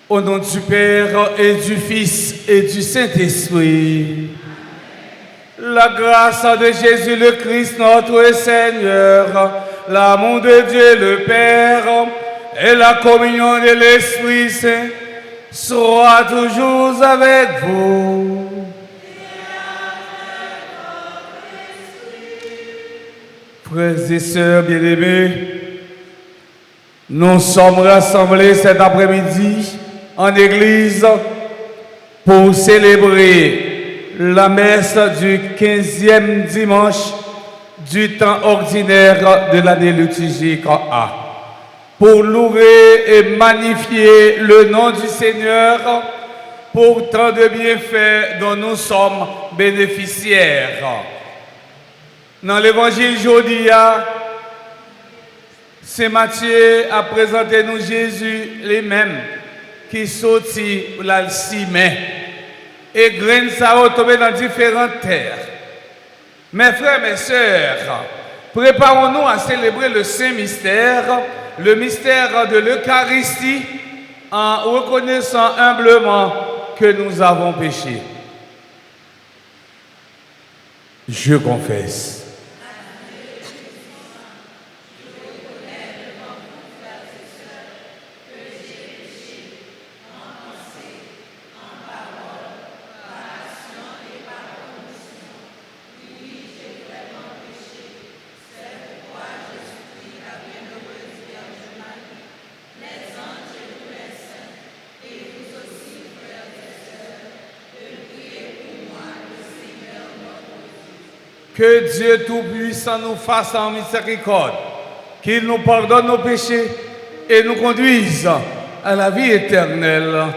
Au nom du Père et du Fils et du Saint-Esprit, la grâce de Jésus le Christ, notre Seigneur, l'amour de Dieu le Père et la communion de l'Esprit Saint soient toujours avec vous. Frères et sœurs bien-aimés, nous sommes rassemblés cet après-midi en Église pour célébrer la messe du 15e dimanche du temps ordinaire de l'année liturgique A, pour louer et magnifier le nom du Seigneur pour tant de bienfaits dont nous sommes bénéficiaires. Dans l'évangile aujourd'hui, Saint Matthieu a présenté nous Jésus les mêmes qui sortit pour la cimer. Et graines ça a tombé dans différentes terres. Mes frères, mes sœurs, préparons-nous à célébrer le Saint Mystère, le mystère de l'Eucharistie, en reconnaissant humblement que nous avons péché. Je confesse. Que Dieu Tout-Puissant nous fasse en miséricorde, qu'il nous pardonne nos péchés et nous conduise à la vie éternelle.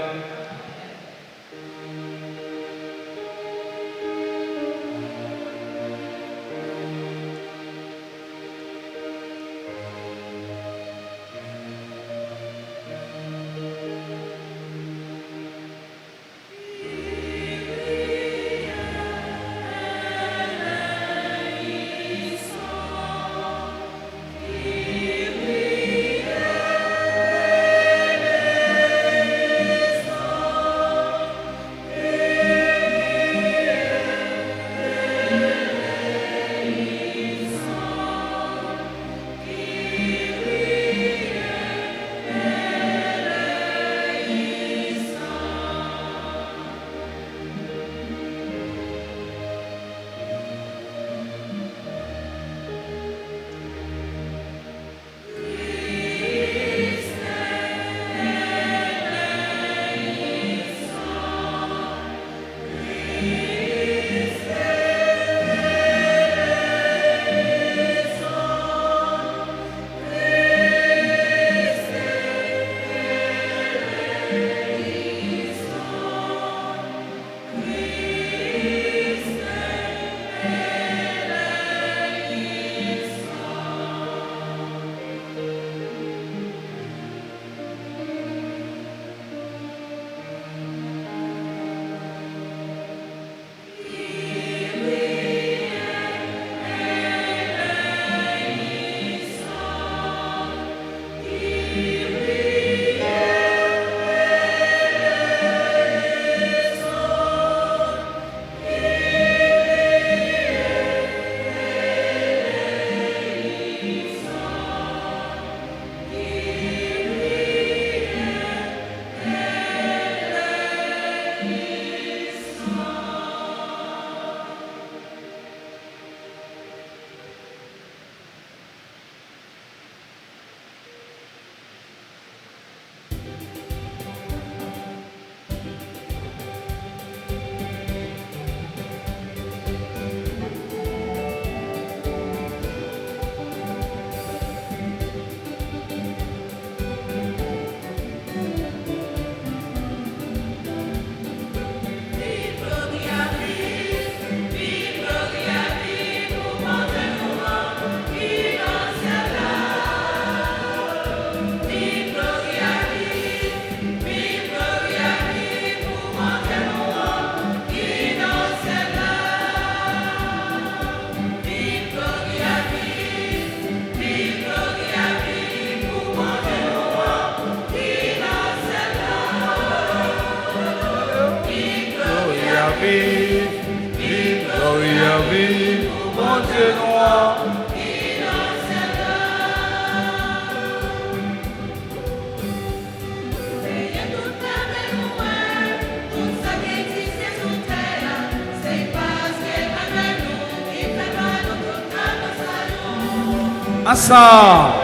Ensemble.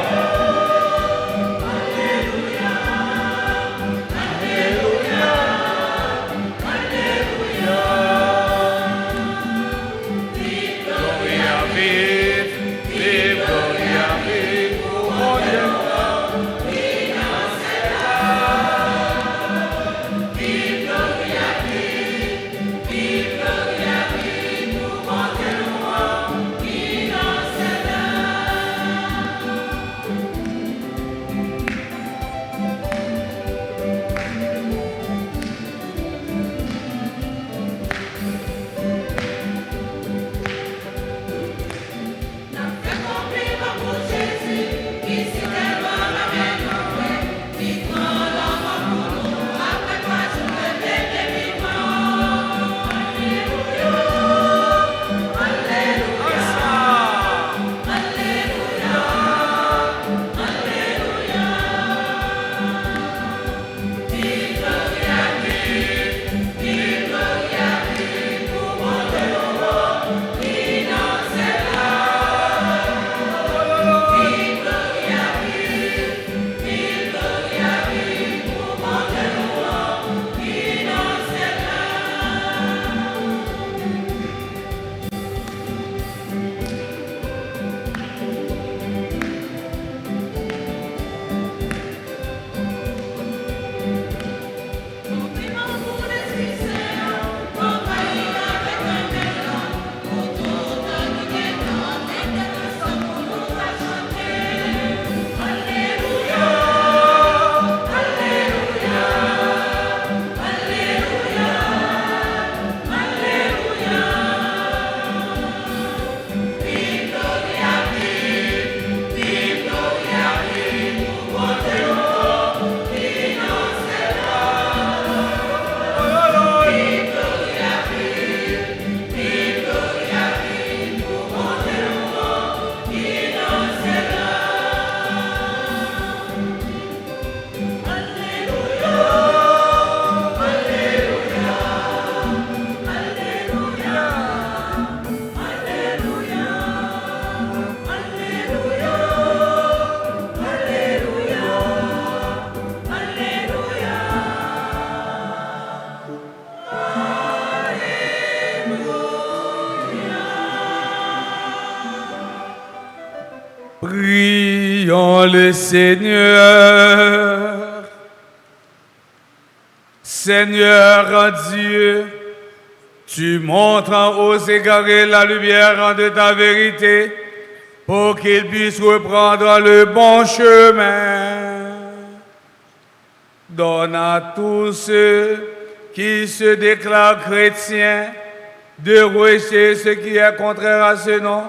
Prions le Seigneur. Seigneur Dieu, tu montres aux égarés la lumière de ta vérité pour qu'ils puissent reprendre le bon chemin. Donne à tous ceux qui se déclarent chrétiens de rejeter ce qui est contraire à ce nom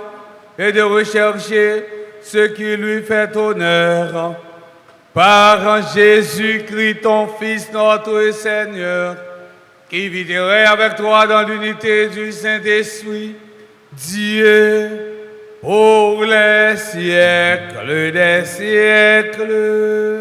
et de rechercher ce qui lui fait honneur. Par Jésus-Christ, ton Fils, notre Seigneur, qui vit et règne avec toi dans l'unité du Saint-Esprit, Dieu, pour les siècles des siècles.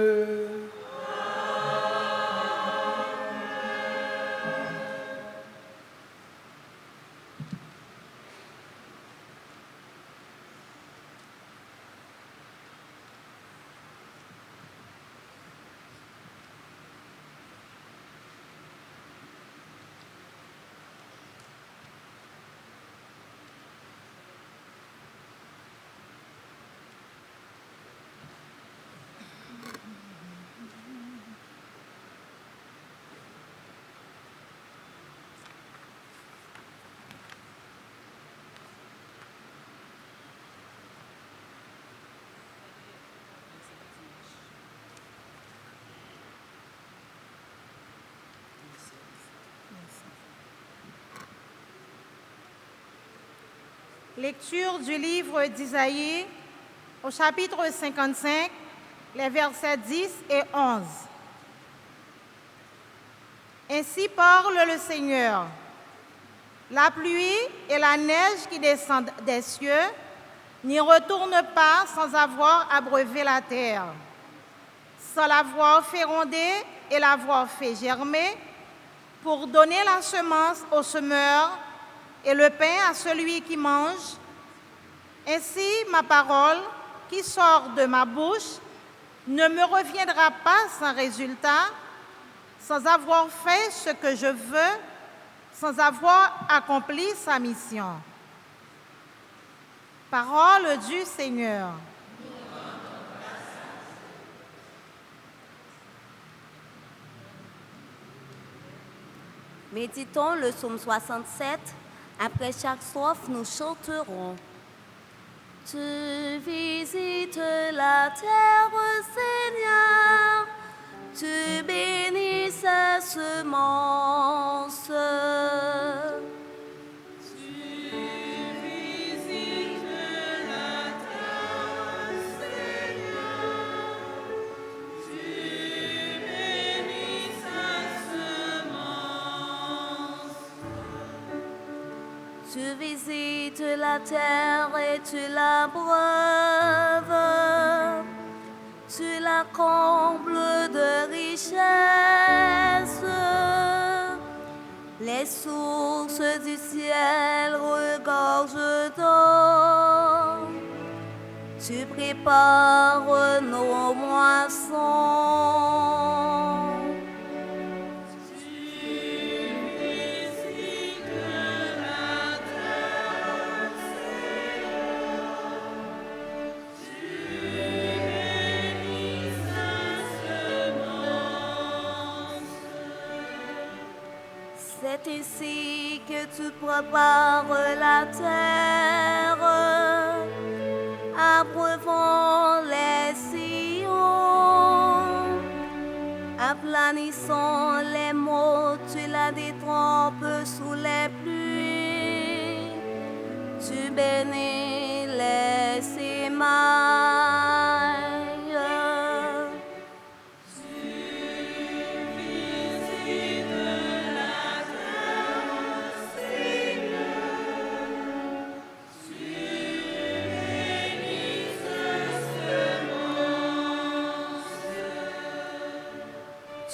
Lecture du livre d'Isaïe au chapitre 55, les versets 10 et 11. Ainsi parle le Seigneur. La pluie et la neige qui descendent des cieux n'y retournent pas sans avoir abreuvé la terre, sans l'avoir fécondée et l'avoir fait germer, pour donner la semence au semeur et le pain à celui qui mange. Ainsi, ma parole qui sort de ma bouche ne me reviendra pas sans résultat, sans avoir fait ce que je veux, sans avoir accompli sa mission. Parole du Seigneur. Méditons le psaume 67. Après chaque strophe, nous chanterons. Tu visites la terre, Seigneur, tu bénis sa semence. Tu visites la terre et tu l'abreuves, tu la combles de richesses. Les sources du ciel regorgent d'eau, tu prépares nos moissons. C'est ainsi que tu prépares la terre, abreuvant les sillons, aplanissant les maux, tu la détrempes sous les pluies, tu bénis les semailles.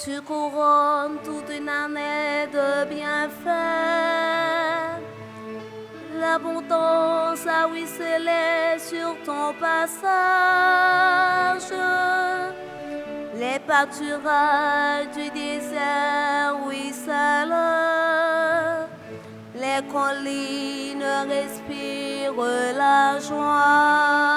Tu couronnes toute une année de bienfaits. L'abondance a ruisselé sur ton passage. Les pâturages du désert ruissellent. Les collines respirent la joie.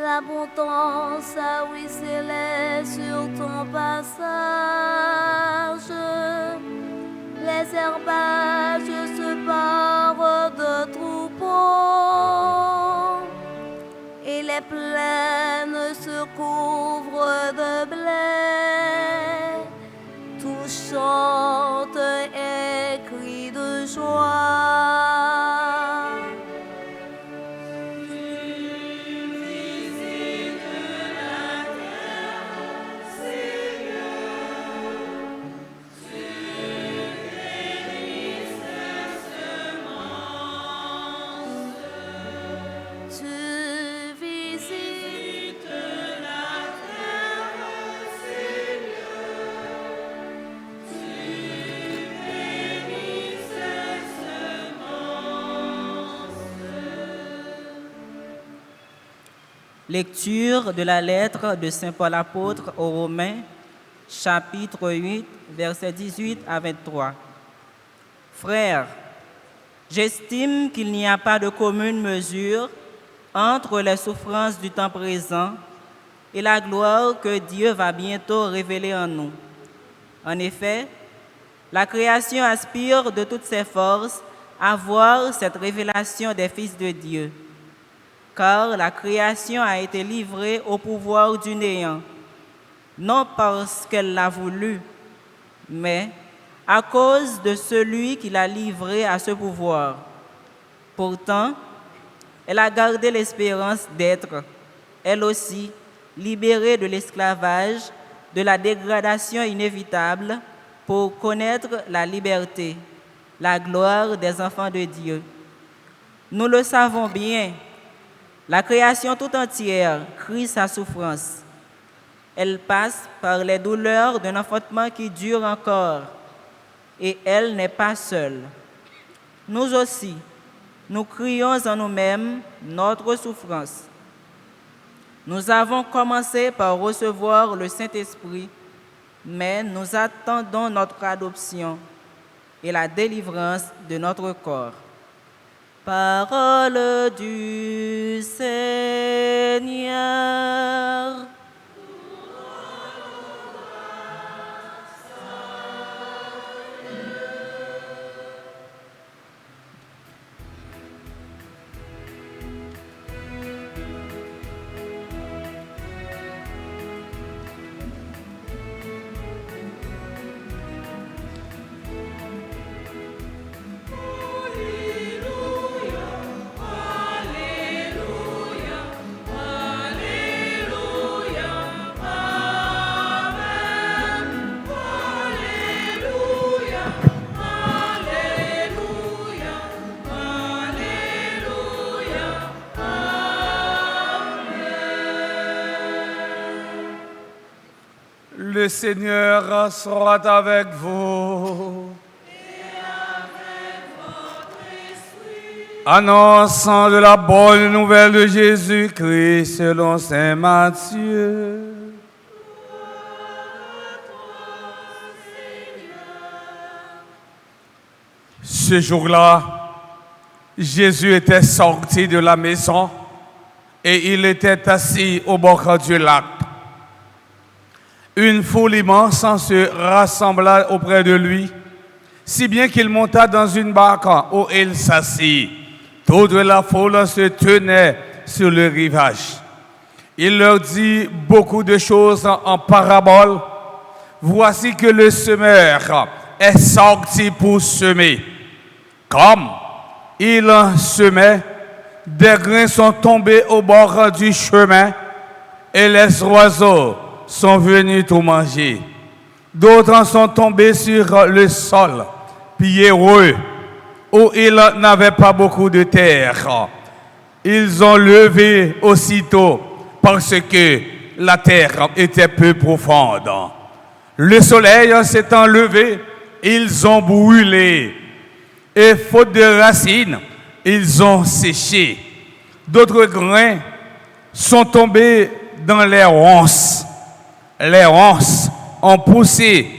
L'abondance a ruisselé sur ton passage. Les herbages se parent de troupeaux et les plaines se couvrent de blé. Tout chante et crie de joie. Lecture de la lettre de Saint Paul apôtre aux Romains, chapitre 8, versets 18 à 23. Frères, j'estime qu'il n'y a pas de commune mesure entre les souffrances du temps présent et la gloire que Dieu va bientôt révéler en nous. En effet, la création aspire de toutes ses forces à voir cette révélation des fils de Dieu. Car la création a été livrée au pouvoir du néant, non parce qu'elle l'a voulu, mais à cause de celui qui l'a livrée à ce pouvoir. Pourtant, elle a gardé l'espérance d'être, elle aussi, libérée de l'esclavage, de la dégradation inévitable, pour connaître la liberté, la gloire des enfants de Dieu. Nous le savons bien, La création tout entière crie sa souffrance. Elle passe par les douleurs d'un enfantement qui dure encore, et elle n'est pas seule. Nous aussi, nous crions en nous-mêmes notre souffrance. Nous avons commencé par recevoir le Saint-Esprit, mais nous attendons notre adoption et la délivrance de notre corps. Parole du Seigneur. Le Seigneur soit avec vous. Annonçant de la bonne nouvelle de Jésus-Christ selon saint Matthieu. Ce jour-là, Jésus était sorti de la maison et il était assis au bord du lac. Une foule immense se rassembla auprès de lui, si bien qu'il monta dans une barque où il s'assit. Toute la foule se tenait sur le rivage. Il leur dit beaucoup de choses en parabole. Voici que le semeur est sorti pour semer. Comme il semait, des grains sont tombés au bord du chemin et les oiseaux sont venus tout manger. D'autres sont tombés sur le sol pierreux, où il n'avait pas beaucoup de terre. Ils ont levé aussitôt parce que la terre était peu profonde. Le soleil s'étant levé, ils ont brûlé. Et faute de racines, ils ont séché. D'autres grains sont tombés dans les ronces. Les ronces ont poussé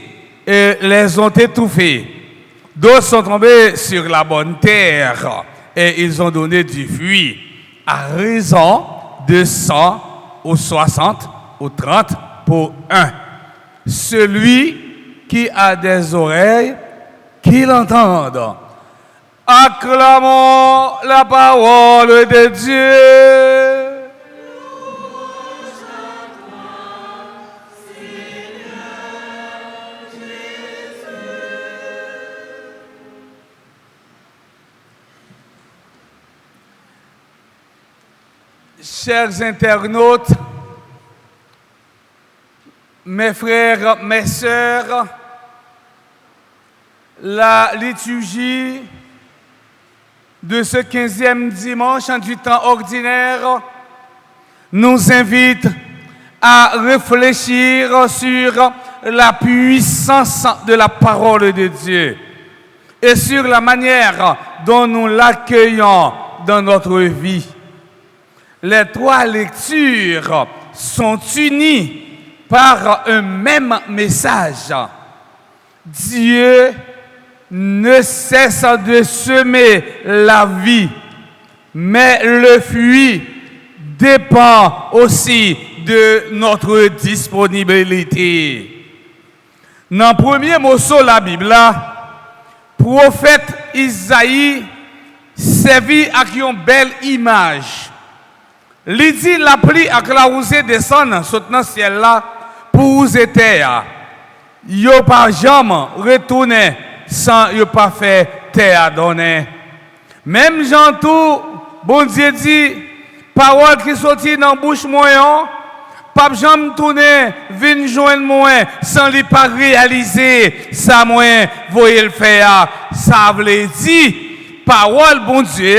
et les ont étouffés. D'autres sont tombés sur la bonne terre et ils ont donné du fruit à raison de 100 ou 60 ou 30 pour un. Celui qui a des oreilles, qu'il entende. Acclamons la parole de Dieu. Chers internautes, mes frères, mes sœurs, la liturgie de ce 15e dimanche du temps ordinaire nous invite à réfléchir sur la puissance de la parole de Dieu et sur la manière dont nous l'accueillons dans notre vie. Les trois lectures sont unies par un même message. Dieu ne cesse de semer la vie, mais le fruit dépend aussi de notre disponibilité. Dans le premier morceau de la Bible, le prophète Isaïe servit avec une belle image. Il dit la pluie avec la rosée descend sur le ciel là pour vous terre. Yo pas jamais retourner sans yo pas faire terre donner. Même Jean tout, bon Dieu dit, parole qui sortit dans bouche moyen, pas jamais tourner, vinn joindre moi sans lui pas réaliser ça moi voyez le faire. Ça veut dire parole bon Dieu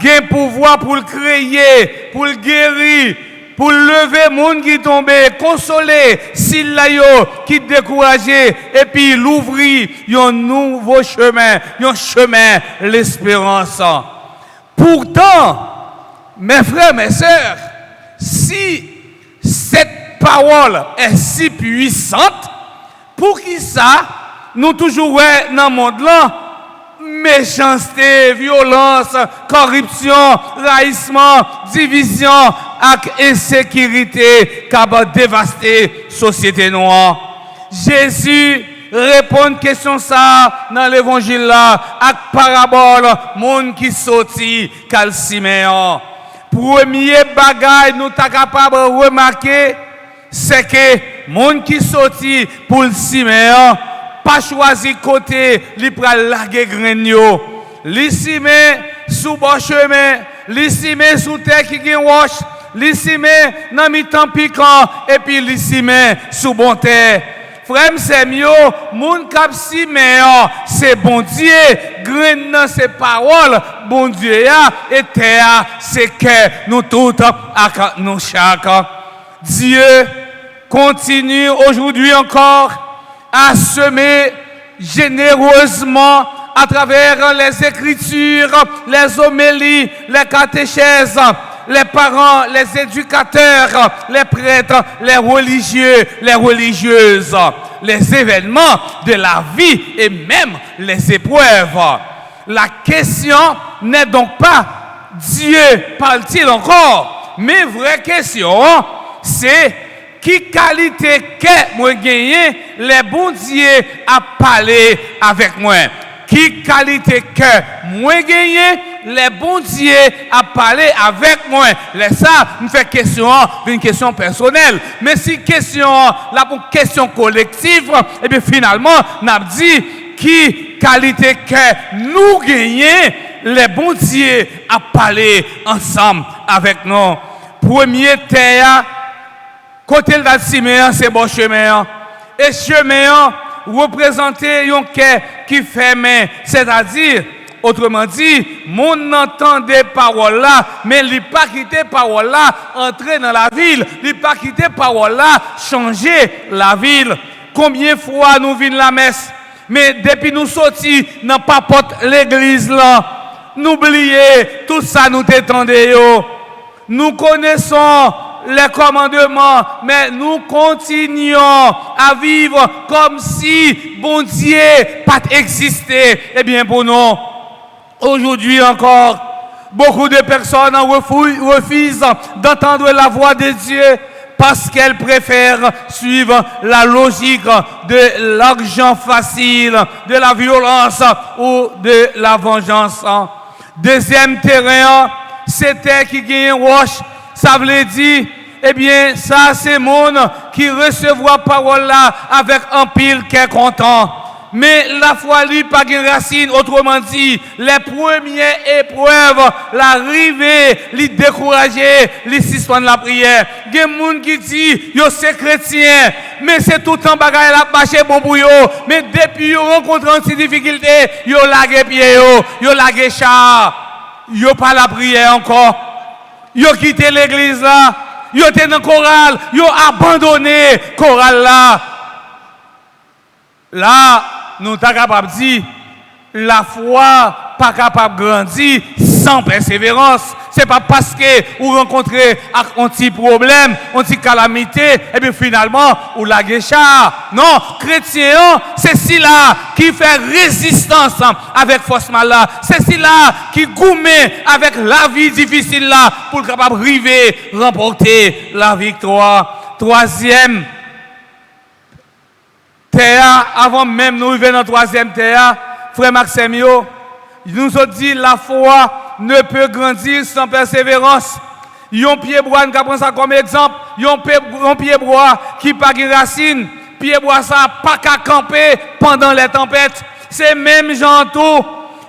gain pouvoir pour le créer, pour le guérir, pour lever monde qui tombe, consoler s'il la yo qui découragé et puis l'ouvrir un nouveau chemin, un chemin l'espérance. Pourtant, mes frères, mes sœurs, si cette parole est si puissante, pour qui ça nous toujours dans le monde là méchanceté, violence, corruption, raïsement, division et insécurité qui a dévasté la société noire. Jésus répond à question ça dans l'évangile là, avec parabole, monde qui sorti cal Siméon. Premier bagage nous sommes capables de remarquer, c'est que monde qui sorti pour le Siméon, pas choisi côté, li pral larguer grain yo. Li simé sous bon chemin, li simé sous terre qui gen roche, li simé dans mi-temps piquant et puis li simé sous bon terre. Frère c'est mieux, moun k'ap simé c'est bon Dieu, grain nan c'est parole, bon Dieu ya et terre c'est que nous toutes nous chaque. Dieu continue aujourd'hui encore à semer généreusement à travers les écritures, les homélies, les catéchèses, les parents, les éducateurs, les prêtres, les religieux, les religieuses, les événements de la vie et même les épreuves. La question n'est donc pas Dieu parle-t-il encore, mais vraie question, c'est qui qualité que moi gagné, les bons dieux à parler avec moi. Qui qualité que moi gagné, les bons dieux à parler avec moi. Les ça, me fait question, une question personnelle. Mais si question, la question collective, et bien finalement, n'a dit qui qualité que nous gagnons, les bons dieux à parler ensemble avec nous. Premier terre. Côté de Siméon, c'est bon chemin. Et chemin représente un cœur qui ferme, c'est-à-dire, autrement dit, mon n'entendait parole là, mais il n'a pas quitté parole là, entrer dans la ville, il n'a pas quitté parole là, changer la ville. Combien de fois nous venons la messe, mais depuis nous sortis, n'a pas porte l'église là, n'oubliez, tout ça nous t'étendez. Nous connaissons les commandements, mais nous continuons à vivre comme si bon Dieu pas existé. Eh bien pour nous, aujourd'hui encore, beaucoup de personnes refusent d'entendre la voix de Dieu parce qu'elles préfèrent suivre la logique de l'argent facile, de la violence ou de la vengeance. Deuxième terrain, c'était qui gagne roche. Ça veut dire, eh bien, ça c'est monde qui recevra parole là avec un pile qui est content. Mais la foi lui pas de racine, autrement dit, les premières épreuves, l'arrivée, les décourager, les suspendre la prière. Il y a des gens qui disent, yo c'est chrétien, mais c'est tout le temps bagaille la marché bon pour yo. Mais depuis yo rencontrent ces difficultés, yo lagué pied yo lagué char, yo pas la prière encore. Yo quitté l'église là, yo était dans chorale, yo abandonné chorale là. Là, nous sommes capables de dire, la foi pas capable de grandir sans persévérance. Ce n'est pas parce que vous rencontrez un petit problème, un petit calamité, et bien finalement, vous la guécha. Non, chrétien, c'est celui-là qui fait résistance avec force mal là. C'est celui-là qui gourme avec la vie difficile là pour capable arriver remporter la victoire. Troisième terre, avant même nous arriver dans la troisième terre, frère Maximio, nous a dit la foi ne peut grandir sans persévérance. Yon pied bois, nous prenons ça comme exemple. Yon pied bois qui pas de racine, pied bois ça pas qu'à camper pendant les tempêtes. C'est même gens tout.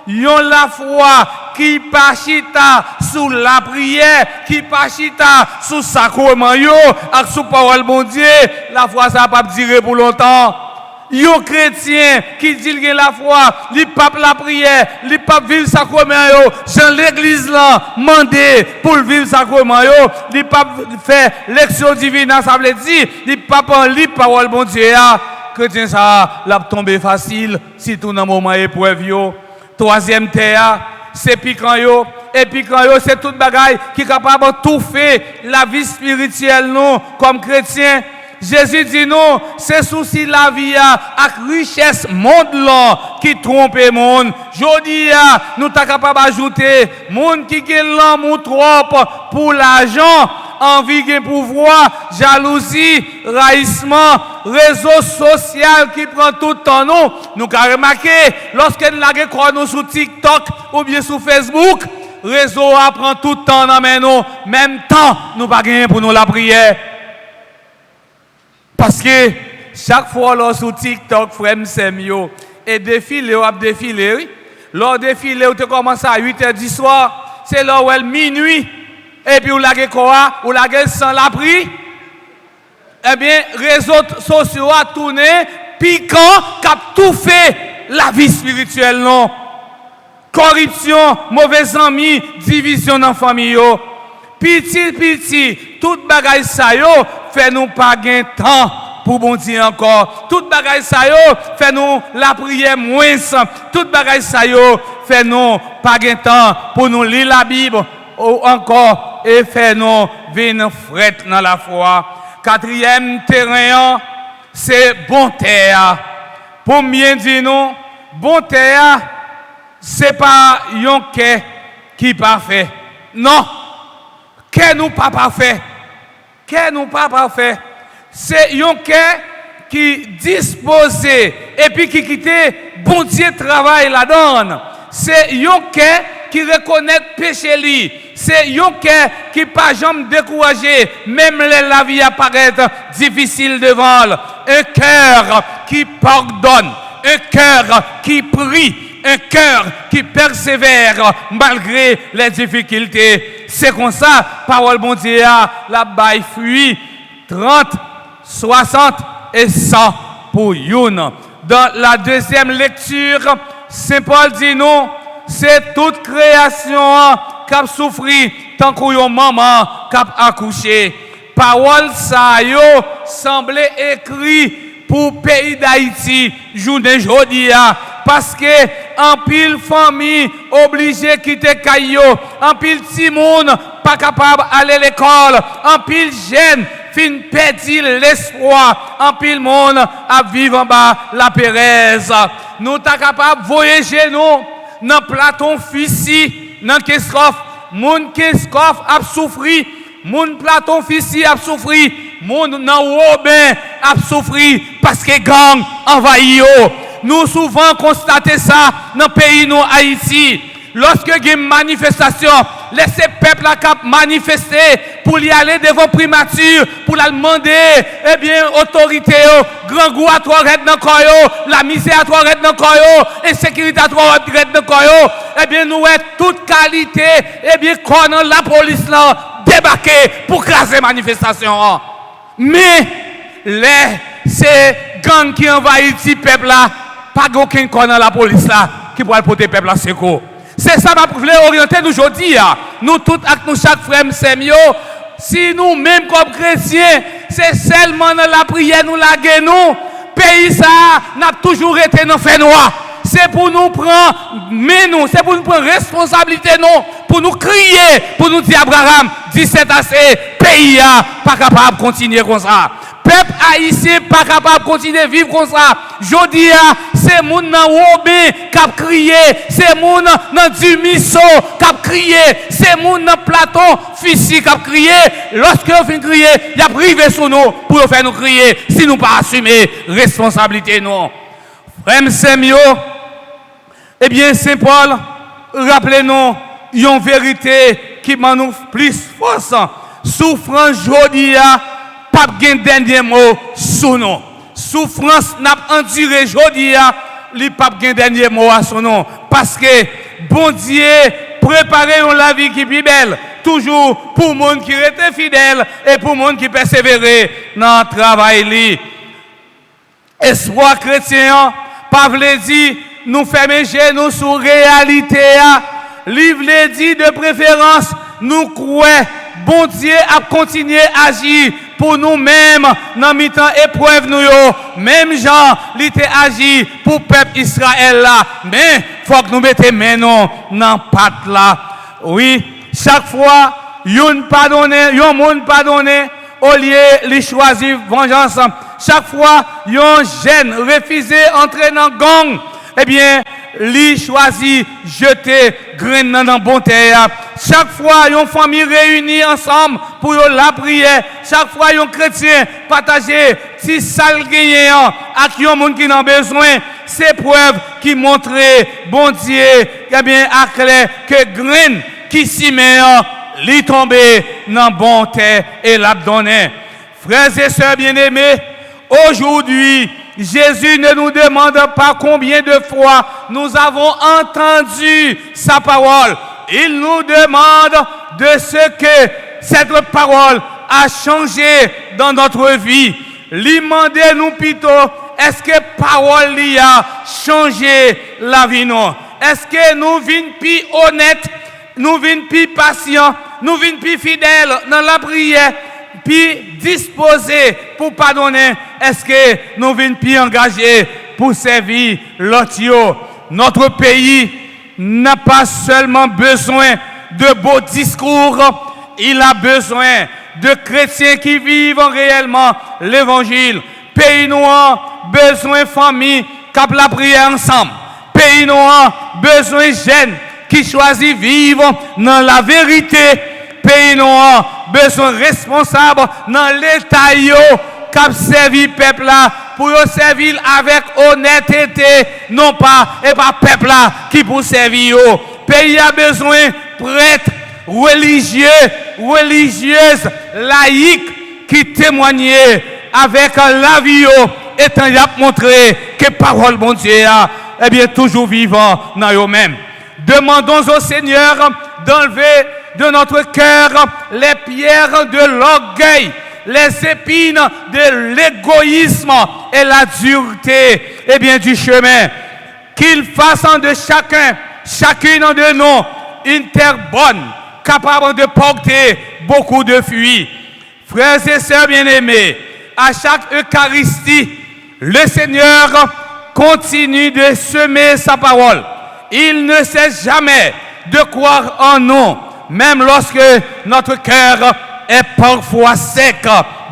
Yon la foi qui pas chita sous la prière, qui pas chita sous sacrement yo, avec sous parole bon Dieu, la foi ça pas durer pour longtemps. Yon chrétien qui dit qu'il a la foi, il pape la prière, il pape vivre sacrement yo, Jean l'église là, mandé pour vivre sacrement yo, il pape faire lection divine, ça veut dire, il pape en libre parole bon Dieu chrétien ça l'a tombé facile si tout dans moment épreuve yo. Troisième terre, c'est piquant yo, et piquant yo c'est toute bagaille qui est capable de tout faire la vie spirituelle nous comme chrétien. Jésus dit non, c'est souci la vie avec richesse monde là qui trompe le monde. Jodi nous ta capable d'ajouter monde qui gagne l'amour trop pour l'argent, envie de pouvoir, jalousie, raïssement, réseau social qui prend tout le temps nous. Nous avons remarqué lorsque nous avons sur TikTok ou bien sur Facebook, réseau prend tout le temps dans nous, même temps nous pas gagner pour nous la prière. Parce que chaque fois là sur TikTok, frère Semio, et défilé, ou défilé, oui. Lors défilé, tu commences à 8h du soir, c'est là où elle minuit, et puis vous l'avez quoi, vous l'avez sans la prière. Eh bien, réseaux sociaux a tourné, piquant, qui a tout fait la vie spirituelle, non. Corruption, mauvais amis, division dans la famille. Petit, toute bagaille ça yo, fait nous pas gain temps pour bon Dieu encore. Toute bagaille ça yo, fait nous la prière moins. Toute bagaille ça yo, fait nous pas gain temps pour nous lire la Bible ou encore et fait nous venir fret dans la foi. Quatrième terrain, c'est bon terre. Pour bien dire nous, bon terre, c'est pas yon qui parfait. Non. Que nous pas parfait. Que nous pas parfait. C'est un cœur qui disposé et puis qui quitte bon Dieu travail la donne. C'est un cœur qui reconnaît péché li. C'est un cœur qui pas jamais découragé même la vie apparaît difficile devant. Un cœur qui pardonne, un cœur qui prie, un cœur qui persévère malgré les difficultés. C'est comme ça, parole bon Dieu, la baille fuit 30, 60 et 100 pour une. Dans la deuxième lecture, Saint Paul dit non, c'est toute création qui a souffert tant qu'on maman qui a accouché. Parole ça yo semblait écrit pour pays d'Haïti, journée jodi parce que en pile famille obligé quitter Caillou, en pile petit monde pas capable aller à l'école, en pile jeune fin perdre l'espoir, en pile monde à vivre en bas la Pérez. Nous ta capable voyager nous dans Platon Fissi, dans Keskof, monde Keskof a souffri, monde Platon Fissi a souffri, monde dans Robin a souffri parce que gang envahi yo. Nous souvent constatons ça dans le pays nous Haïti. Lorsque il y a une manifestation, laissez le peuple manifester pour y aller devant primature, pour la demander, eh bien, autorité, grand goût à toi, dans le la misère à toi, dans le insécurité à toi, dans le eh bien, nous avons toute qualité, eh bien, quand la police là débarquer pour craser la manifestation. Mais, ces gangs qui envahissent le peuple là, pas aucun corps dans la police là qui pourra porter le peuple à secours. C'est ça que je voulais orienter nous aujourd'hui. Nous tous, avec nous chaque frère, si nous, même comme chrétiens, c'est seulement dans la prière nous la nous, pays ça n'a toujours été dans fait noir. C'est pour nous prendre, mais nous, c'est pour nous prendre responsabilité, non, pour nous crier, pour nous dire Abraham, 17 assez, pays pas capable de continuer comme ça. Peuple haïtien pas capable de continuer à vivre comme ça. Jodi c'est moun nan Robin qui a crié, c'est moun nan Dumisso qui a crié, c'est moun nan Platon Fissi qui a crié. Lorsque on fin crier, il a privé sur nous pour faire nous crier si nous pas assumer responsabilité non. Frère Semio, eh bien Saint Paul, rappelez-nous une vérité qui m'a nous plus force. Souffrance jodi pas de dernier mot sous nous. Souffrance n'a pas enduré jodi li pas de dernier mot à son nom parce que bon Dieu préparer la vie qui est plus belle toujours pour monde qui était fidèle et pour monde qui persévérait dans le travail li. Espoir chrétien, pas vle dire nous fermer genoux sur réalité. Livre dit de préférence, nous croyons, bon Dieu a continué à agir pour nous-mêmes dans mi-temps épreuve nous yo. Même Jean, il était agi pour le peuple Israël là. Mais faut que nous mettions maintenant dans patte là. Oui, chaque fois, yon pardonné, yon monde pardonné, au lieu de choisir vengeance. Chaque fois, yon jeune refusé entrer dans gang, eh bien, li choisit jeter graine dans bon terre. Chaque fois, yon famille réunie ensemble pour la prière. Chaque fois, yon chrétien partager si sal gagnant avec yon monde qui n'a besoin. C'est preuve qui montre bon Dieu, eh bien, à clair que graine qui s'y met, li tombe dans bon terre et l'a donné. Frères et sœurs bien-aimés, aujourd'hui, Jésus ne nous demande pas combien de fois nous avons entendu sa parole. Il nous demande de ce que cette parole a changé dans notre vie. Lui demander nous plutôt, est-ce que parole lui a changé la vie nous? Est-ce que nous venons plus honnêtes, nous venons plus patients, nous venons plus fidèles dans la prière? Puis disposé pour pardonner, est-ce que nous venons plus engagés pour servir l'autre? Notre pays n'a pas seulement besoin de beaux discours, il a besoin de chrétiens qui vivent réellement l'évangile. Pays noir, besoin de famille qui la prière ensemble. Pays noir, besoin de jeunes qui choisissent vivre dans la vérité. Pays noir, besoin responsable dans l'État qui a servi le peuple là pour servir avec honnêteté, non pas et pas peuple là qui pour servir. Pays a besoin prêtres, religieux, religieuses, laïcs qui témoignent avec la vie étant y a montré que parole bon Dieu est bien toujours vivant dans eux-mêmes. Demandons au Seigneur d'enlever de notre cœur les pierres de l'orgueil, les épines de l'égoïsme et la dureté et bien du chemin. Qu'il fasse de chacune de nous, une terre bonne, capable de porter beaucoup de fruits. Frères et sœurs bien-aimés, à chaque Eucharistie, le Seigneur continue de semer sa parole. Il ne cesse jamais de croire en nous, même lorsque notre cœur est parfois sec,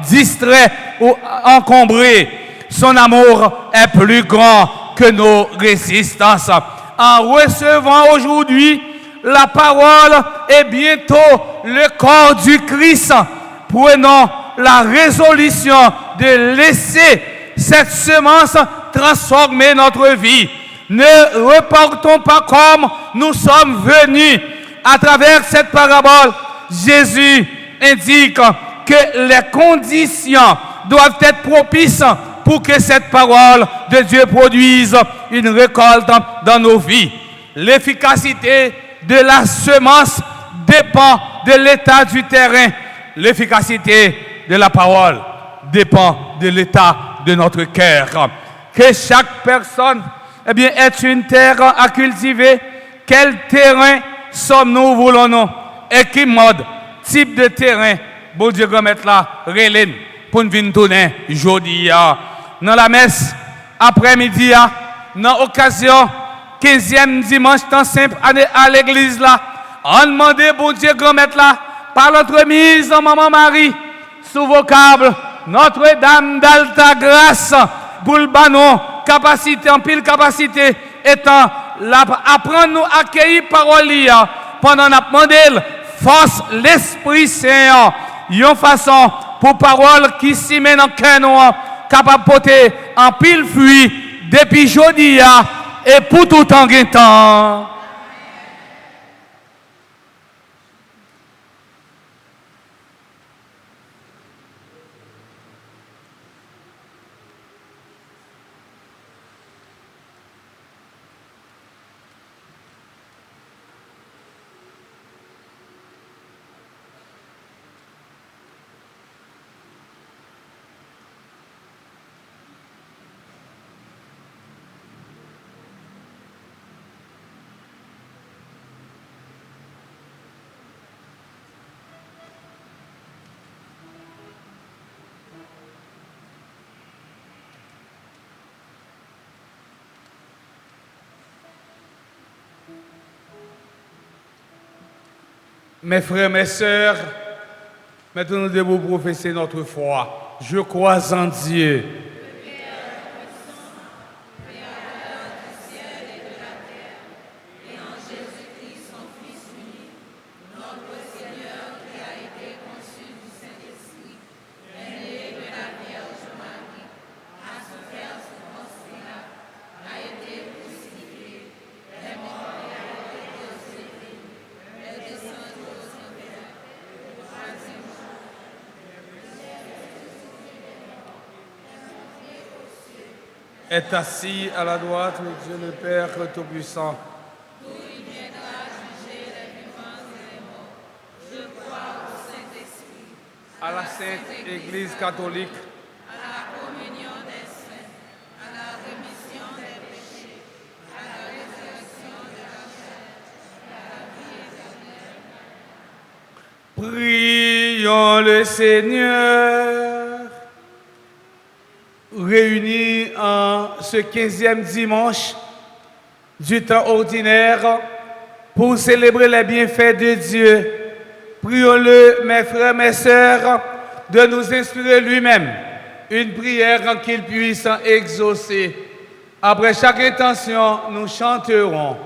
distrait ou encombré. Son amour est plus grand que nos résistances. En recevant aujourd'hui la parole et bientôt le corps du Christ, prenons la résolution de laisser cette semence transformer notre vie. Ne repartons pas comme nous sommes venus. À travers cette parabole, Jésus indique que les conditions doivent être propices pour que cette parole de Dieu produise une récolte dans nos vies. L'efficacité de la semence dépend de l'état du terrain. L'efficacité de la parole dépend de l'état de notre cœur. Que chaque personne est une terre à cultiver. Quel terrain sommes-nous, voulons-nous? Et quel mode, type de terrain, bon Dieu, va mettre là, relève pour nous venir tourner aujourd'hui. Dans la messe, après-midi, dans l'occasion, 15e dimanche, temps simple à l'église là, on demande, bon Dieu, grand maître là, par l'entremise, Maman Marie, sous vocable, Notre-Dame d'Alta Grâce, pour le banon, capacité, en pile capacité, étant là, apprendre nous à accueillir parole pendant la demandé, force l'Esprit Saint, une façon pour parole qui s'y met dans le cœur, capable de porter en pile fruit depuis aujourd'hui et pour tout temps. Mes frères, mes sœurs, maintenant nous devons professer notre foi. Je crois en Dieu. Est assis à la droite de Dieu le Père Tout-Puissant. D'où il viendra juger les vivants et les morts. Je crois au Saint-Esprit, À la Sainte Église catholique, à la communion des saints, à la rémission des péchés, à la résurrection de la chair, à la vie éternelle. prions le Seigneur. Réunis en ce 15e dimanche du temps ordinaire pour célébrer les bienfaits de Dieu, prions-le, mes frères, mes sœurs, de nous inspirer lui-même une prière qu'il puisse exaucer. Après chaque intention, nous chanterons.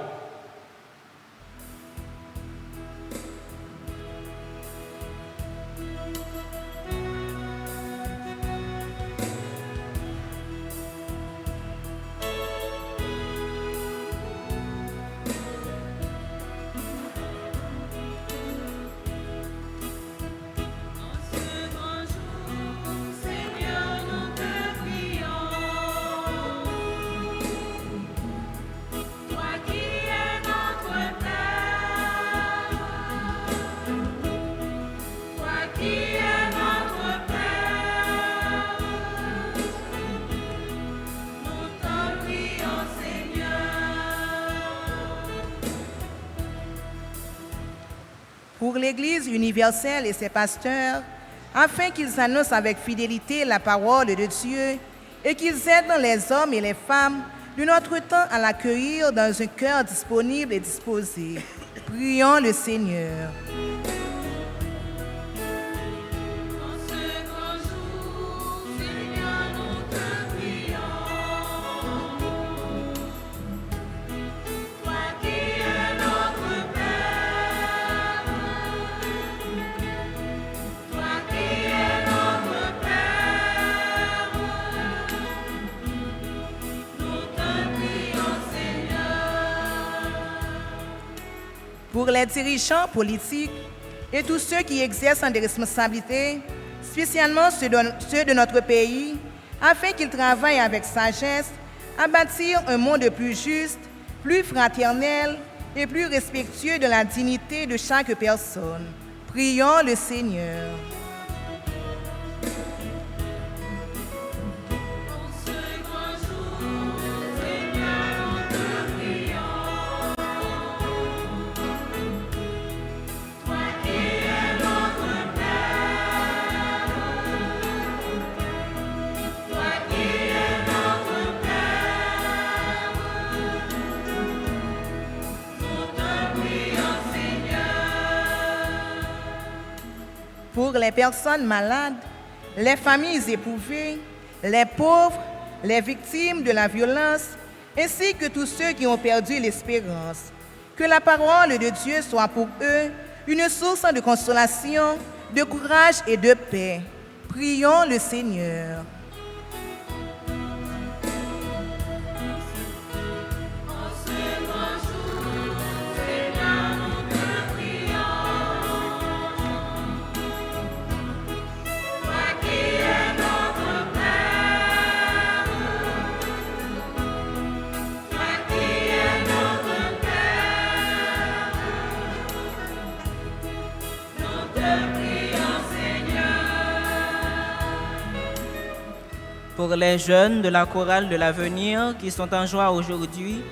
Seigneur, nous te prions. Toi qui es notre Père, toi qui es notre Père, nous te prions, Seigneur. Pour l'Église universelle et ses pasteurs, afin qu'ils annoncent avec fidélité la parole de Dieu et qu'ils aident les hommes et les femmes de notre temps à l'accueillir dans un cœur disponible et disposé. Prions le Seigneur. En ce grand jour, Seigneur, nous te prions. Toi qui es notre Père, toi qui es notre Père, nous te prions, Seigneur. Pour les dirigeants politiques et tous ceux qui exercent des responsabilités, spécialement ceux de notre pays, afin qu'ils travaillent avec sagesse à bâtir un monde plus juste, plus fraternel et plus respectueux de la dignité de chaque personne. Prions le Seigneur. En ce grand jour, Seigneur, nous te prions. Toi qui es notre Père, toi qui es notre Père, nous te prions, Seigneur. Pour les personnes malades, les familles éprouvées, les pauvres, les victimes de la violence, ainsi que tous ceux qui ont perdu l'espérance. Que la parole de Dieu soit pour eux une source de consolation, de courage et de paix. Prions le Seigneur. En ce grand jour, Seigneur, nous te prions. Toi qui es notre Père, toi qui es notre Père, nous te prions, Seigneur. Pour les jeunes de la chorale de l'avenir qui sont en joie aujourd'hui,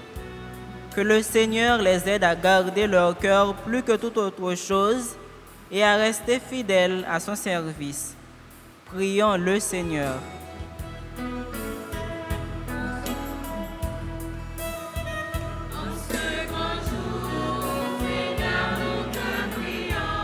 que le Seigneur les aide à garder leur cœur plus que toute autre chose et à rester fidèles à son service. Prions le Seigneur. En ce grand jour, Seigneur, nous te prions.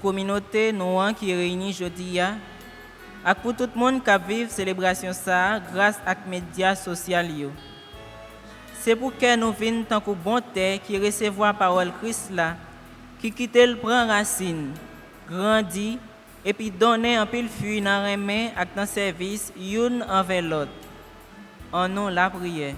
communauté nous qui réunit aujourd'hui, et pour tout le monde qui vit célébration ça grâce à les médias sociaux. C'est pour que nous venons tant que bon terre qui recevoir la parole Christ là, qui quitte le prend racine, grandit et puis donner un peu le fruit dans les mains et dans le service l'une envers l'autre. En nous la prière.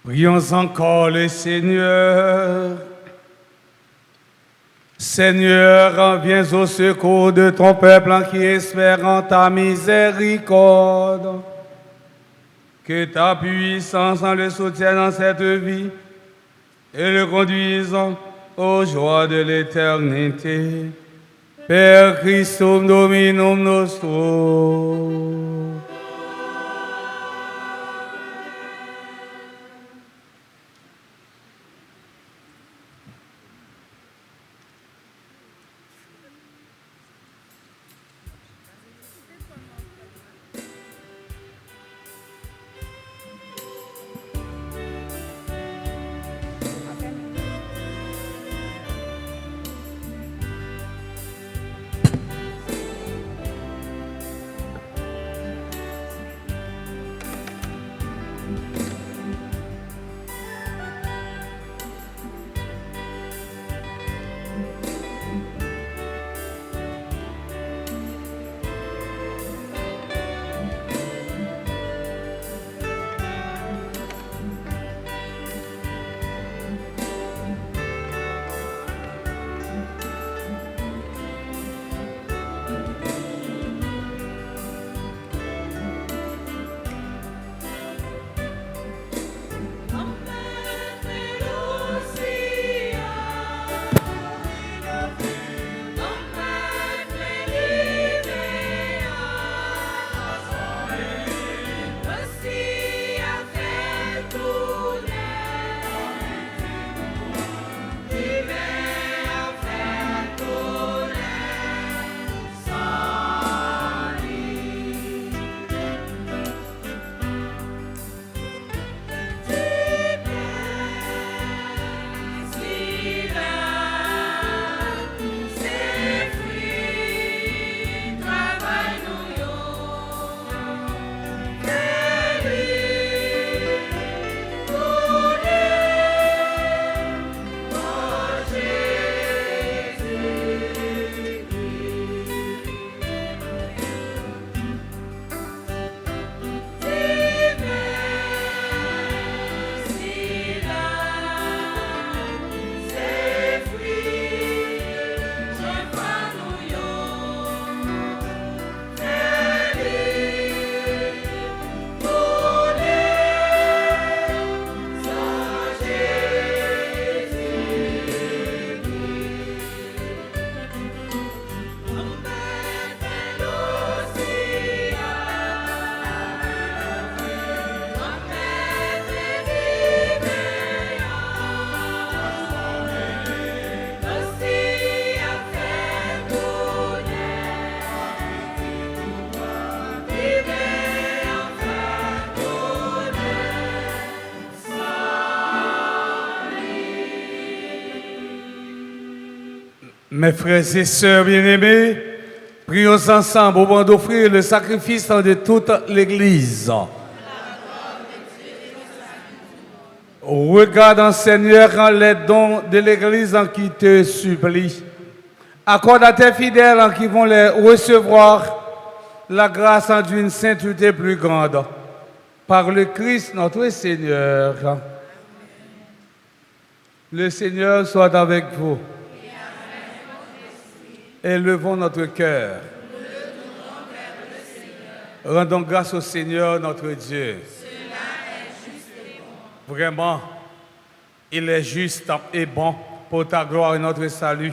Prions encore le Seigneur. Seigneur, viens au secours de ton peuple qui espère en ta miséricorde. Que ta puissance en le soutienne dans cette vie et le conduise aux joies de l'éternité. Per Christum Dominum nostrum. Mes frères et sœurs bien-aimés, prions ensemble au moment d'offrir le sacrifice de toute l'Église. Regarde, Seigneur, les dons de l'Église qui te supplient. Accorde à tes fidèles qui vont les recevoir la grâce d'une sainteté plus grande. Par le Christ notre Seigneur. Le Seigneur soit avec vous. Élevons notre cœur. Rendons grâce au Seigneur notre Dieu. Vraiment, il est juste et bon pour ta gloire et notre salut.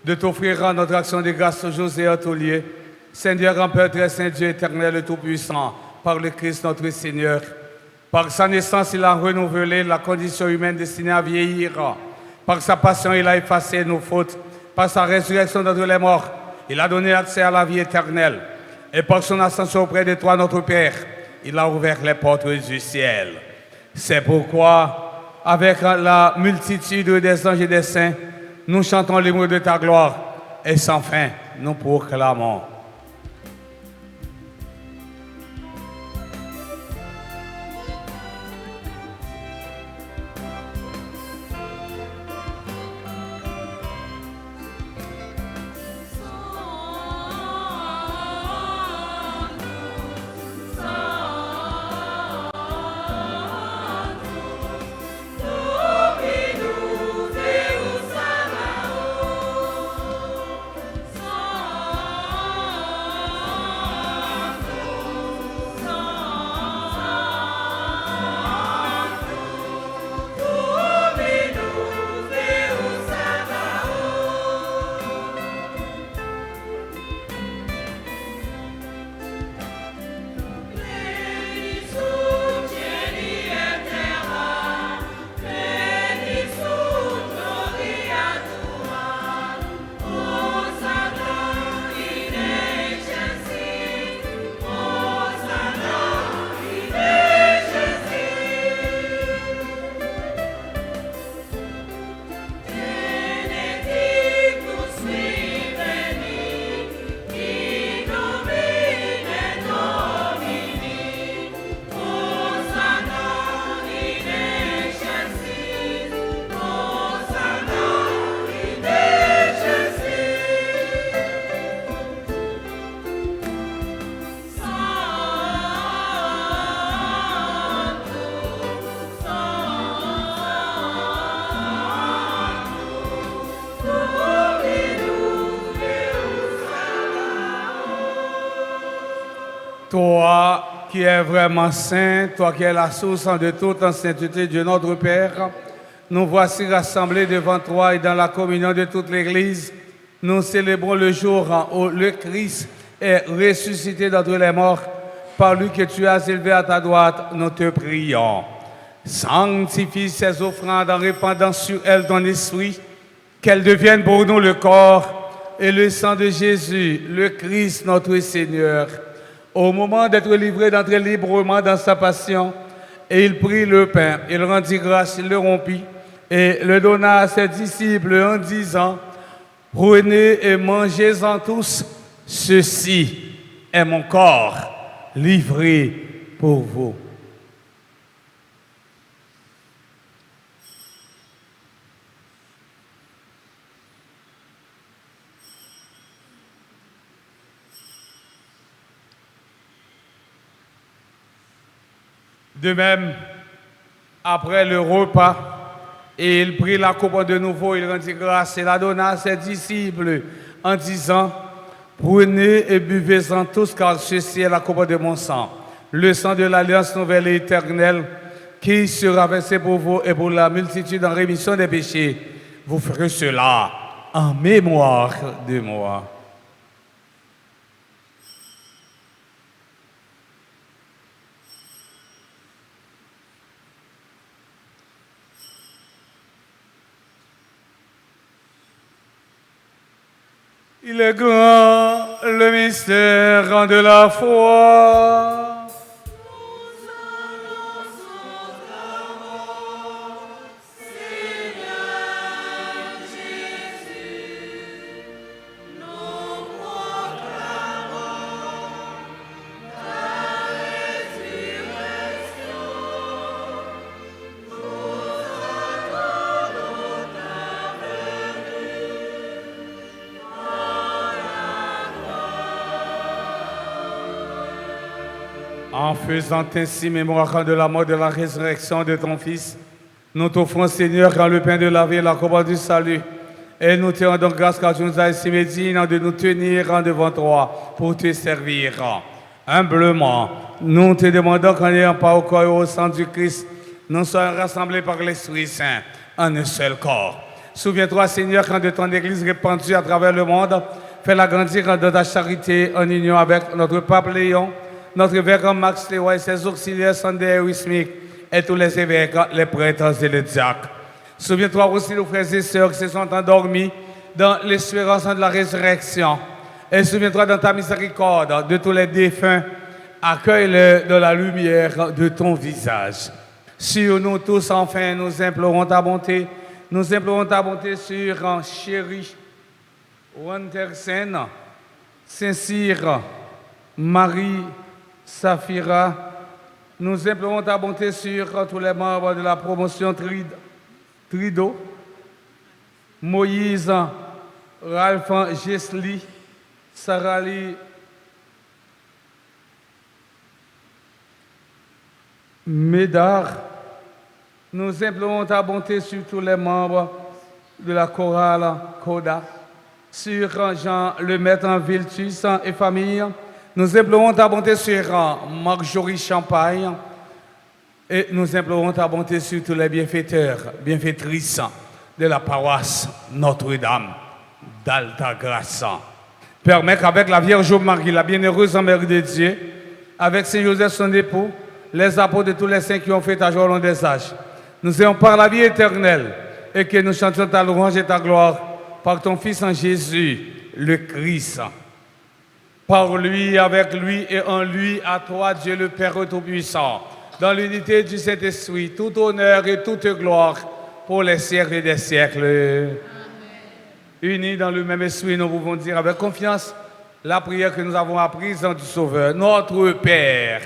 de t'offrir en notre action de grâce toujours et en tout lieu, Seigneur, grand Père très saint, Dieu éternel et tout-puissant, par le Christ notre Seigneur. Par sa naissance, il a renouvelé la condition humaine destinée à vieillir. Par sa passion, il a effacé nos fautes. Par sa résurrection d'entre les morts, il a donné accès à la vie éternelle. Et par son ascension auprès de toi, notre Père, il a ouvert les portes du ciel. C'est pourquoi, avec la multitude des anges et des saints, nous chantons l'hymne de ta gloire et sans fin, nous proclamons. Toi qui es vraiment saint, toi qui es la source de toute la sainteté, Dieu notre Père, nous voici rassemblés devant toi et dans la communion de toute l'Église. Nous célébrons le jour où le Christ est ressuscité d'entre les morts. Par lui que tu as élevé à ta droite, nous te prions. Sanctifie ces offrandes en répandant sur elles ton esprit, qu'elles deviennent pour nous le corps et le sang de Jésus, le Christ notre Seigneur. Au moment d'être livré, d'entrer librement dans sa passion, et il prit le pain, il rendit grâce, il le rompit, et le donna à ses disciples en disant, « Prenez et mangez-en tous, ceci est mon corps livré pour vous. » De même, après le repas, et il prit la coupe de nouveau, il rendit grâce et la donna à ses disciples en disant, « Prenez et buvez-en tous, car ceci est la coupe de mon sang, le sang de l'alliance nouvelle et éternelle, qui sera versé pour vous et pour la multitude en rémission des péchés. Vous ferez cela en mémoire de moi. » Il est grand le mystère de la foi. En faisant ainsi mémoire de la mort et de la résurrection de ton Fils, nous t'offrons, Seigneur, quand le pain de la vie et la coupe du salut. Et nous te rendons grâce car tu nous as estimés dignes de nous tenir devant toi pour te servir. Humblement, nous te demandons qu'en n'ayant pas au corps et au sang du Christ, nous soyons rassemblés par l'Esprit Saint en un seul corps. Souviens-toi, Seigneur, quand de ton Église répandue à travers le monde, fais-la grandir dans ta charité en union avec notre pape Léon, notre évêque Max Léo et ses auxiliaires Sander Wismik et tous les évêques, les prêtres et les diacres. Souviens-toi aussi nos frères et sœurs qui se sont endormis dans l'espérance de la résurrection. Et souviens-toi dans ta miséricorde de tous les défunts, accueille-les de la lumière de ton visage. Sur nous tous, enfin, nous implorons ta bonté. Nous implorons ta bonté sur Chéri, Wandersen, Saint-Cyr, Marie, Safira. Nous implorons ta bonté sur tous les membres de la promotion Trido, Moïse, Ralph Gesli, Sarali, Médard. Nous implorons ta bonté sur tous les membres de la chorale Coda, sur Jean le maître en Viltus et famille. Nous implorons ta bonté sur Marjorie Champagne et nous implorons ta bonté sur tous les bienfaiteurs, bienfaitrices de la paroisse Notre-Dame d'Altagrace. Permets qu'avec la Vierge Marie, la bienheureuse Mère de Dieu, avec Saint Joseph son époux, les apôtres de tous les saints qui ont fait ta joie au long des âges, nous ayons par la vie éternelle et que nous chantions ta louange et ta gloire par ton Fils en Jésus, le Christ. Par lui, avec lui et en lui, à toi, Dieu le Père Tout-Puissant, dans l'unité du Saint-Esprit, tout honneur et toute gloire pour les siècles des siècles. Amen. Unis dans le même esprit, nous pouvons dire avec confiance la prière que nous avons apprise du Sauveur. Notre Père,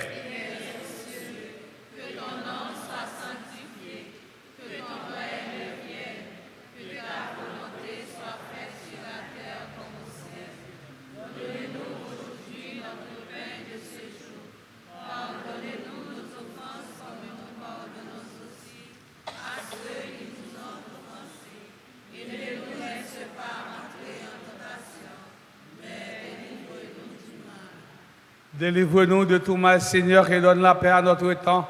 délivre-nous de tout mal, Seigneur, et donne la paix à notre temps.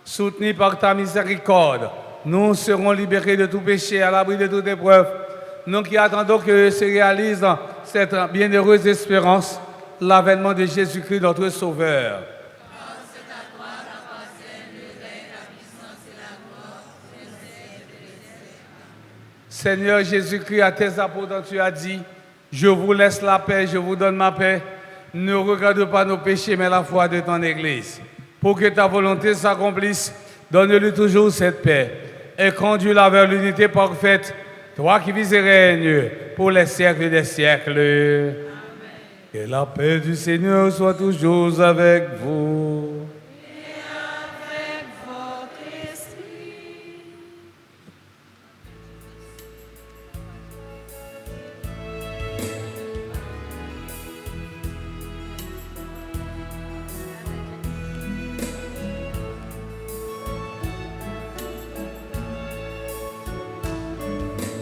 Soutenus par ta miséricorde, nous serons libérés de tout péché, à l'abri de toute épreuve. Nous qui attendons que se réalise cette bienheureuse espérance, l'avènement de Jésus-Christ, notre Sauveur. Seigneur Jésus-Christ, à tes apôtres, tu as dit, je vous laisse la paix, je vous donne ma paix. Ne regarde pas nos péchés, mais la foi de ton Église. Pour que ta volonté s'accomplisse, donne-lui toujours cette paix et conduis-la vers l'unité parfaite, toi qui vis et règnes pour les siècles des siècles. Amen. Que la paix du Seigneur soit toujours avec vous. Et avec votre esprit.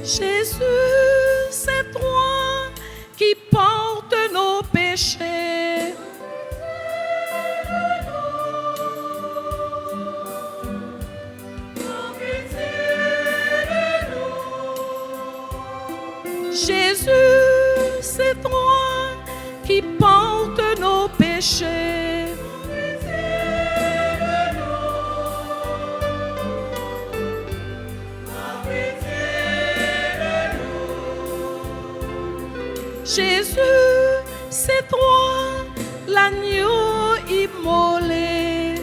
Jésus, c'est toi qui portes nos péchés. Jésus, c'est toi qui portes nos péchés. Jésus, c'est toi l'agneau immolé.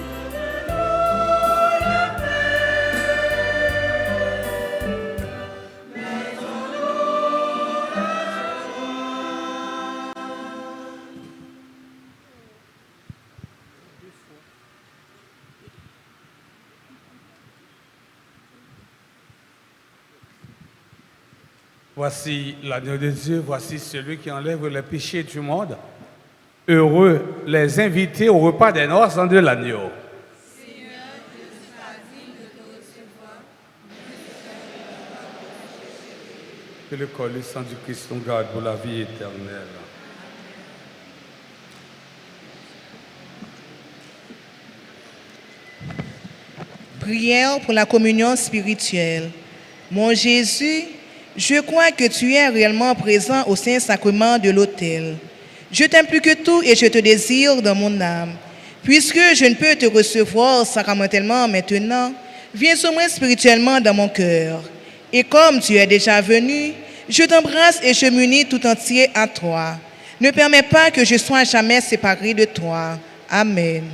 Voici l'agneau de Dieu, voici celui qui enlève les péchés du monde. Heureux les invités au repas des noces de l'agneau. Seigneur, je ne suis pas digne de te recevoir, Que le corps et le sang du Christ nous garde pour la vie éternelle. Prière pour la communion spirituelle. Mon Jésus, Je crois que tu es réellement présent au Saint-Sacrement de l'autel. Je t'aime plus que tout et je te désire dans mon âme. Puisque je ne peux te recevoir sacramentellement maintenant, viens sur moi spirituellement dans mon cœur. Et comme tu es déjà venu, je t'embrasse et je m'unis tout entier à toi. Ne permets pas que je sois jamais séparé de toi. Amen.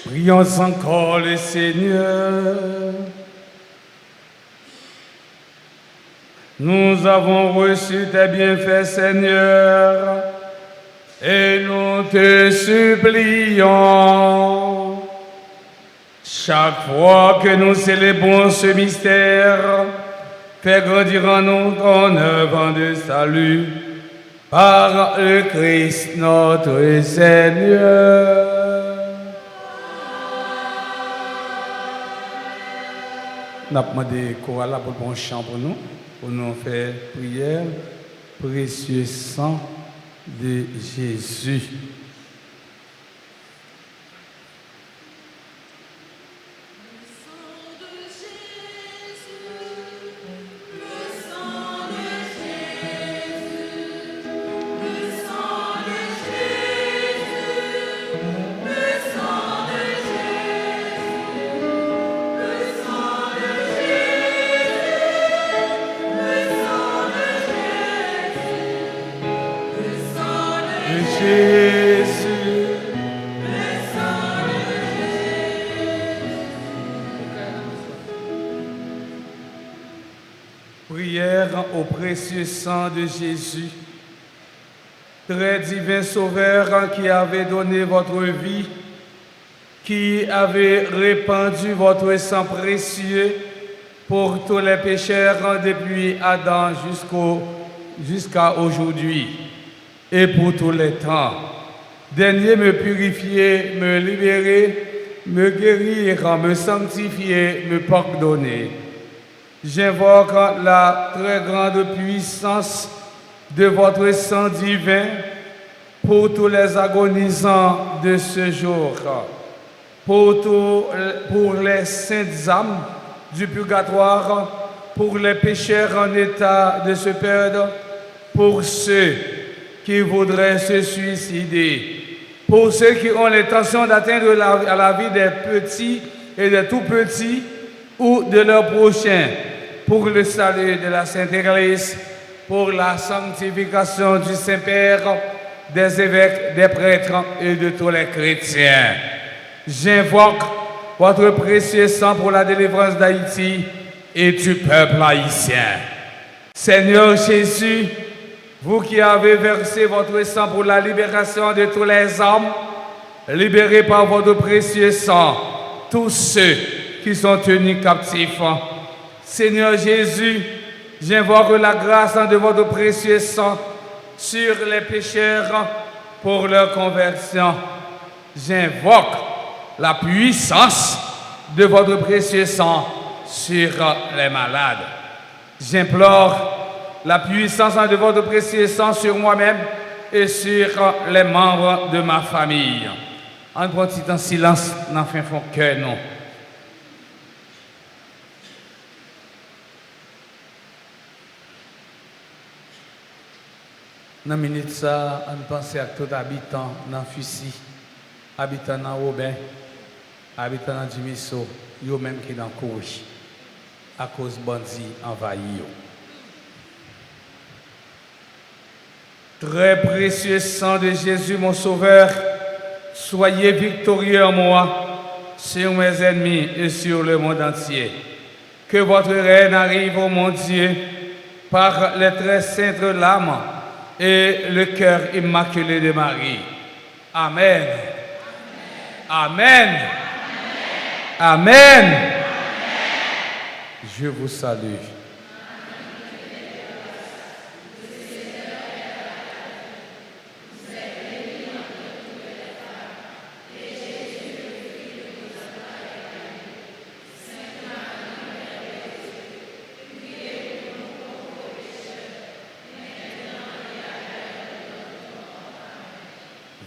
Prions encore le Seigneur. Nous avons reçu tes bienfaits, Seigneur, et nous te supplions. Chaque fois que nous célébrons ce mystère, fais grandir en nous ton œuvre de salut par le Christ notre Seigneur. Nous avons demandé chorale pour bon chant pour nous faire prière, précieux sang de Jésus. Prière au précieux sang de Jésus, très divin Sauveur qui avez donné votre vie, qui avez répandu votre sang précieux pour tous les pécheurs depuis Adam jusqu'à aujourd'hui et pour tous les temps. Daignez me purifier, me libérer, me guérir, me sanctifier, me pardonner. J'invoque la très grande puissance de votre sang divin pour tous les agonisants de ce jour, pour les saintes âmes du purgatoire, pour les pécheurs en état de se perdre, pour ceux qui voudraient se suicider, pour ceux qui ont l'intention d'atteindre la vie des petits et des tout-petits ou de leurs prochains, pour le salut de la Sainte Église, pour la sanctification du Saint-Père, des évêques, des prêtres et de tous les chrétiens. J'invoque votre précieux sang pour la délivrance d'Haïti et du peuple haïtien. Seigneur Jésus, vous qui avez versé votre sang pour la libération de tous les hommes, libérez par votre précieux sang tous ceux qui sont tenus captifs. Seigneur Jésus, j'invoque la grâce de votre précieux sang sur les pécheurs pour leur conversion. J'invoque la puissance de votre précieux sang sur les malades. J'implore la puissance de votre précieux sang sur moi-même et sur les membres de ma famille. En petit en silence, dans le fond cœur, non. Dans la minute ça, on pense à tout habitant dans Fussy, habitant dans Robin, habitant dans Dimisso, yo même qui dans Kouri, à cause bandits envahis. Très précieux sang de Jésus, mon Sauveur, soyez victorieux en moi, sur mes ennemis et sur le monde entier. Que votre règne arrive, ô mon Dieu, par les très saintes lames et le cœur immaculé de Marie. Amen. Amen. Amen. Amen. Je vous salue.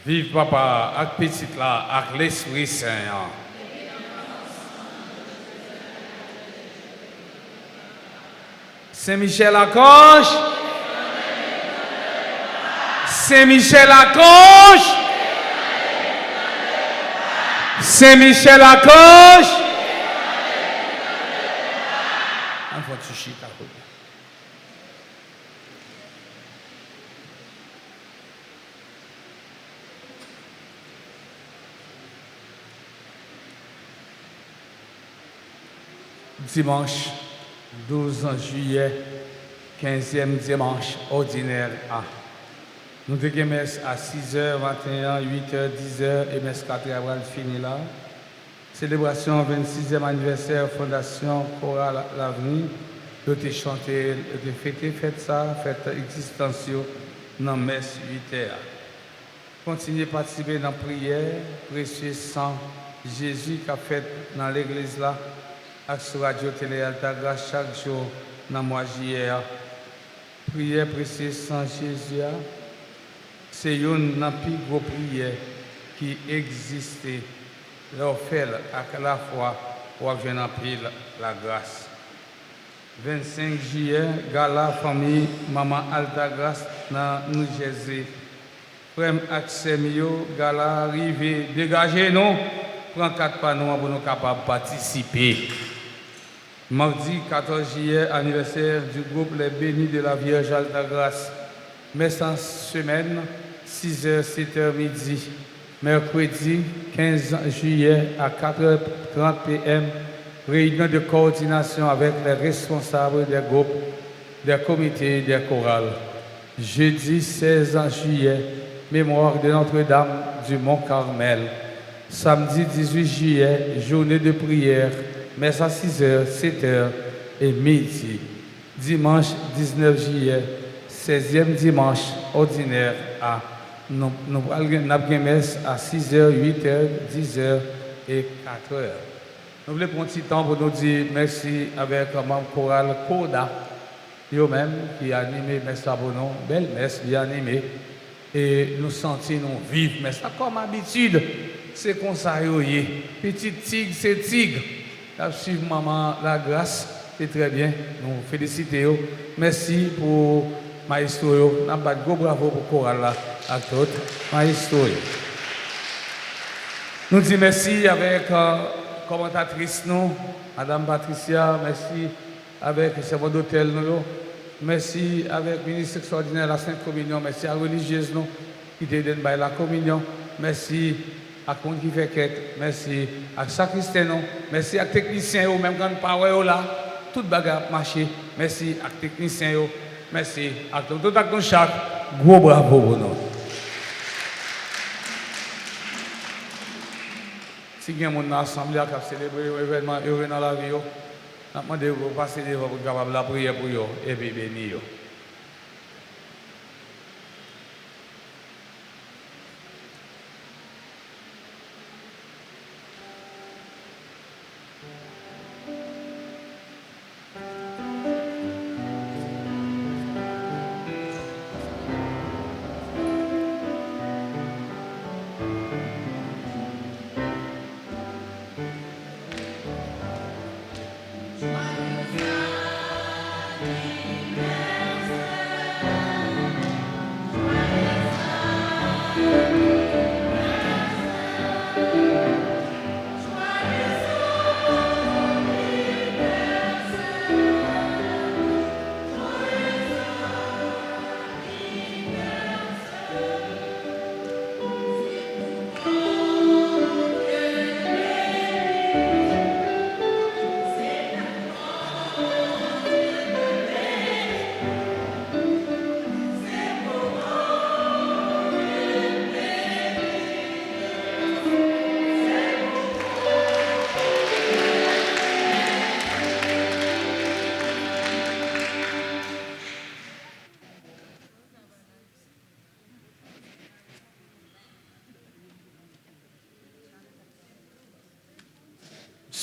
Vive papa, avec petit là, avec l'Esprit Saint. Saint-Michel-Archange. Saint-Michel-Archange. Saint-Michel-Archange. dimanche 12 juillet, 15e dimanche ordinaire A. Nous avons messe à 6h, 21h, 8h, 10h et messe 4h fini là. Célébration 26e anniversaire Fondation Chorale L'Avenir. Nous avons chanté, nous avons fêté, fête ça, fête existence dans la messe 8h. Continuez à participer dans la prière, précieux sang Jésus qui a fait dans l'église là, avec sur Radio Télé Alta Grâce chaque jour dans le mois de juillet. Prière précieux sang Jésus, c'est une plus grosse prière qui existe. Leur fait à la fois pour venir en pile la grâce. 25 juillet, Gala famille Maman Alta Grâce dans New Jersey. Frère Axemio, Gala arrivé, dégagez nous, prends 4 panneaux pour nous capables de participer. Mardi 14 juillet, anniversaire du groupe Les Bénis de la Vierge Alta Grâce. Messe en semaine, 6h, 7h midi. Mercredi 15 juillet à 4h30 p.m. Réunion de coordination avec les responsables des groupes, des comités, des chorales. Jeudi 16 juillet, mémoire de Notre-Dame du Mont-Carmel. Samedi 18 juillet, journée de prière, messe à 6h, 7h et midi. Dimanche 19 juillet, 16e dimanche ordinaire à nous avons messe à 6h, 8h, 10h et 4h. Nous voulons prendre un petit temps pour nous dire merci avec le membre choral Koda, eux-mêmes qui a animé messe pour nous, belle messe, bien animée. Et nous sentons nous vivre, mais ça comme habitude, c'est comme ça, petit tigre, c'est tigre. La suivre maman la grâce, c'est très bien, nous félicitons. Merci pour Maestro, nous avons un gros bravo pour choral là, à tout, Maestro. Nous disons merci avec commentatrice nous, Madame Patricia, merci avec le servant d'hôtel nous, merci avec le ministre extraordinaire de la Sainte Communion, merci à la religieuse nous qui te donne la communion, merci à qui qui fait quête, merci à sacristain nous, merci à techniciens ou même quand nous parlons là, toute bagarre marché, merci à techniciens, merci à tout à chaque, gros bravo pour nous. Si il y a un assemblée qui a célébré l'événement heureux dans la vie, je demande de vous passer devant pour capable la prière pour eux et puis bénir.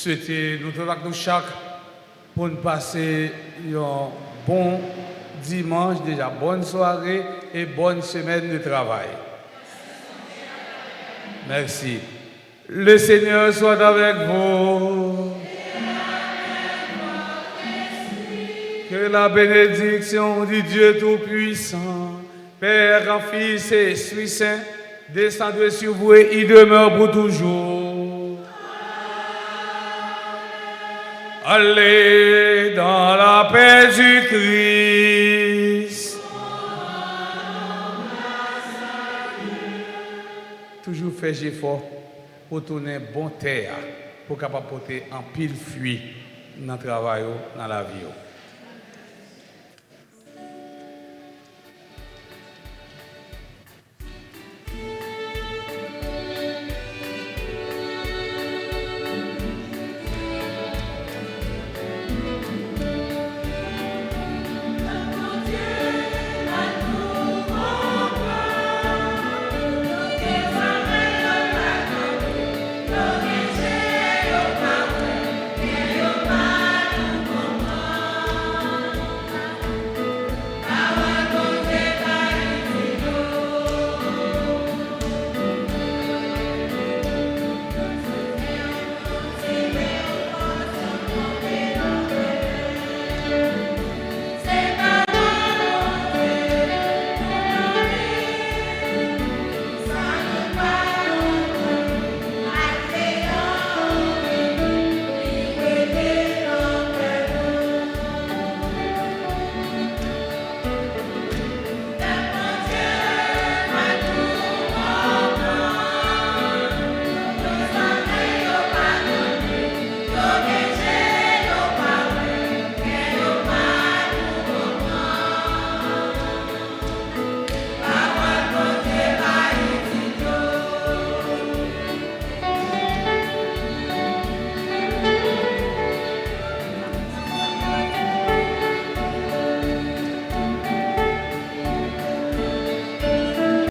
Souhaiter nous chaque pour nous passer un bon dimanche, déjà bonne soirée et bonne semaine de travail. Merci. Le Seigneur soit avec vous. Que la bénédiction du Dieu Tout-Puissant, Père, Fils et Esprit Saint, descende sur vous et y demeure pour toujours. Allez dans la paix du Christ. Toujours faire effort pour tourner bon terre, pour capable porter en pile fruit dans le travail, dans la vie.